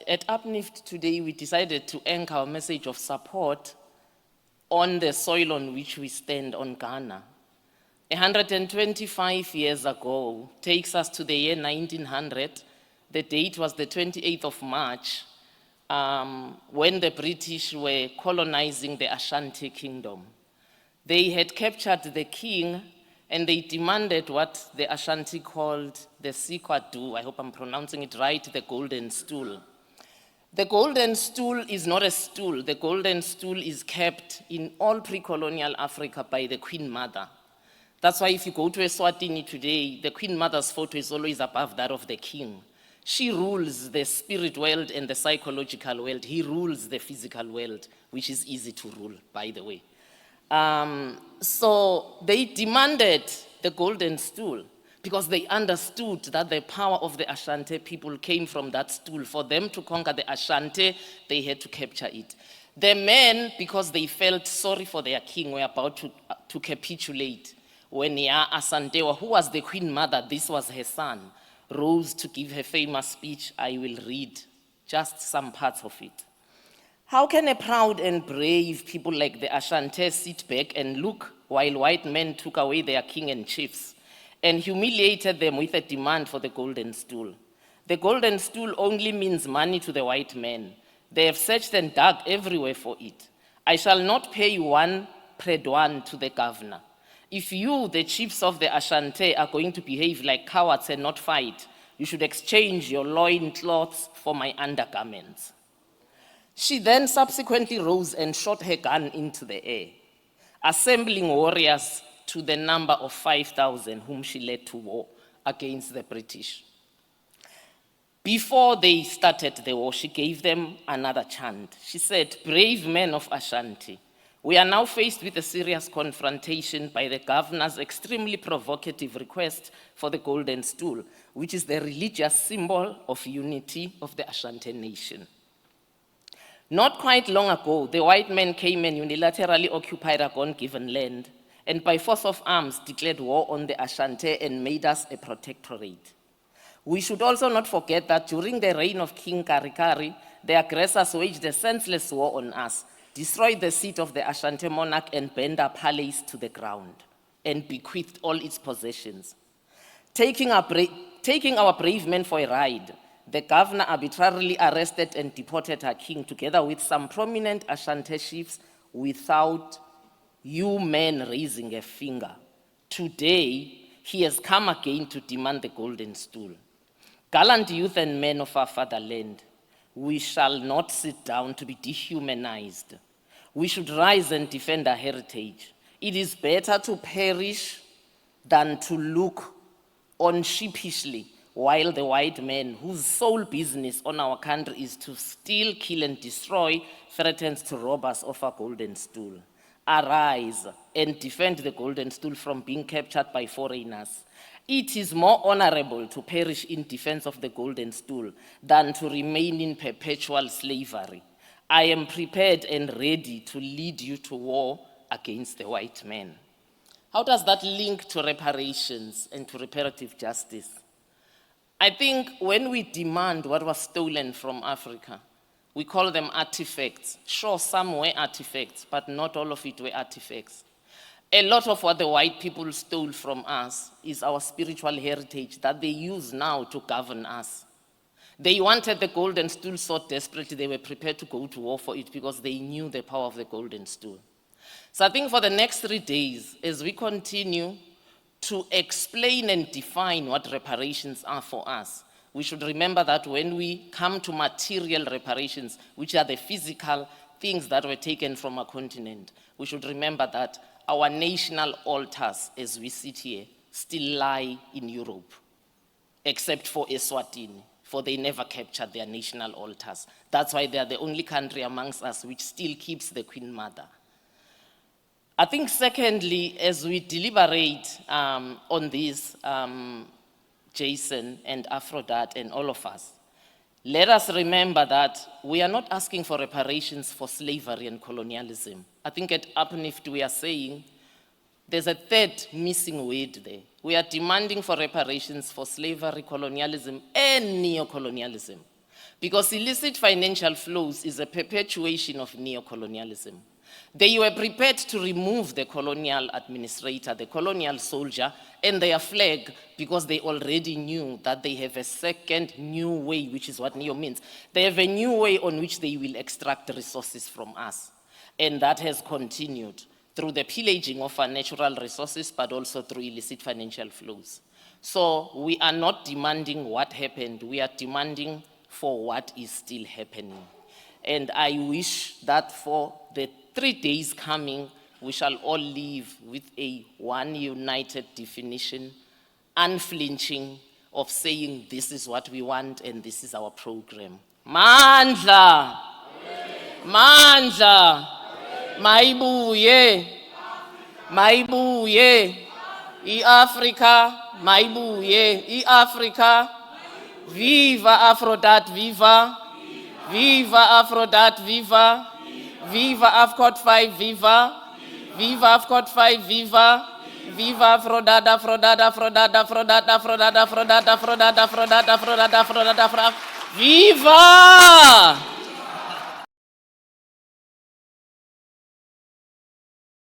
at APNIFFT today, we decided to anchor our message of support on the soil on which we stand on Ghana. 125 years ago takes us to the year 1900. The date was the 28th of March, when the British were colonizing the Ashanti Kingdom. They had captured the king and they demanded what the Ashanti called the Sikwadu, I hope I'm pronouncing it right, the Golden Stool. The Golden Stool is not a stool. The Golden Stool is kept in all pre-colonial Africa by the Queen Mother. That's why if you go to Eswatini today, the Queen Mother's photo is always above that of the king. She rules the spirit world and the psychological world. He rules the physical world, which is easy to rule, by the way. So they demanded the Golden Stool because they understood that the power of the Ashanti people came from that stool. For them to conquer the Ashanti, they had to capture it. The men, because they felt sorry for their king, were about to capitulate. When Asantewa, who was the Queen Mother, this was her son, rose to give her famous speech. I will read just some parts of it. How can a proud and brave people like the Ashanti sit back and look while white men took away their king and chiefs and humiliated them with a demand for the Golden Stool? The Golden Stool only means money to the white men. They have searched and dug everywhere for it. I shall not pay 1 predwan to the governor. If you, the chiefs of the Ashanti, are going to behave like cowards and not fight, you should exchange your loincloths for my undergarments. She then subsequently rose and shot her gun into the air, assembling warriors to the number of 5,000 whom she led to war against the British. Before they started the war, she gave them another chant. She said, "Brave men of Ashanti, we are now faced with a serious confrontation by the governor's extremely provocative request for the Golden Stool, which is the religious symbol of unity of the Ashanti nation. Not quite long ago, the white men came and unilaterally occupied our God-given land, and by force of arms declared war on the Ashanti and made us a protectorate. We should also not forget that during the reign of King Karikari, the aggressors waged a senseless war on us, destroyed the seat of the Ashanti monarch and burned our palace to the ground, and bequeathed all its possessions. Taking our brave men for a ride, the governor arbitrarily arrested and deported her king together with some prominent Ashanti chiefs without you men raising a finger. Today, he has come again to demand the Golden Stool. Gallant youth and men of our fatherland, we shall not sit down to be dehumanized. We should rise and defend our heritage. It is better to perish than to look on sheepishly while the white man, whose sole business on our country is to steal, kill, and destroy, threatens to rob us of our Golden Stool. Arise and defend the Golden Stool from being captured by foreigners. It is more honorable to perish in defense of the Golden Stool than to remain in perpetual slavery. I am prepared and ready to lead you to war against the white man." How does that link to reparations and to reparative justice? I think when we demand what was stolen from Africa, we call them artifacts. Sure, some were artifacts, but not all of it were artifacts. A lot of what the white people stole from us is our spiritual heritage that they use now to govern us. They wanted the Golden Stool so desperately they were prepared to go to war for it because they knew the power of the Golden Stool. So I think for the next 3 days, as we continue to explain and define what reparations are for us, we should remember that when we come to material reparations, which are the physical things that were taken from our continent, we should remember that our national altars, as we sit here, still lie in Europe, except for Eswatini, for they never captured their national altars. That's why they are the only country amongst us which still keeps the Queen Mother. I think secondly, as we deliberate on this, Jason and Aphrodite and all of us, let us remember that we are not asking for reparations for slavery and colonialism. I think at APNIFFT we are saying there's a third missing word there. We are demanding for reparations for slavery, colonialism, and neocolonialism. Because illicit financial flows is a perpetuation of neocolonialism. They were prepared to remove the colonial administrator, the colonial soldier, and their flag because they already knew that they have a second new way, which is what neo means. They have a new way on which they will extract resources from us. And that has continued through the pillaging of our natural resources, but also through illicit financial flows. So we are not demanding what happened, we are demanding for what is still happening. And I wish that for the 3 days coming, we shall all live with one united definition, unflinching, of saying this is what we want and this is our program. Mandla! Mandla! Maibuye! Maibuye! I-Africa! Maibuye! I-Africa! Viva Aphrodite, viva! Viva Aphrodite, viva! Viva AFCOT 5, viva! Viva AFCOT 5, viva! Viva Aphrodite, Aphrodite, Aphrodite, Aphrodite, Aphrodite, Aphrodite, Aphrodite, Aphrodite, Aphrodite, Aphrodite, Aphrodite, viva!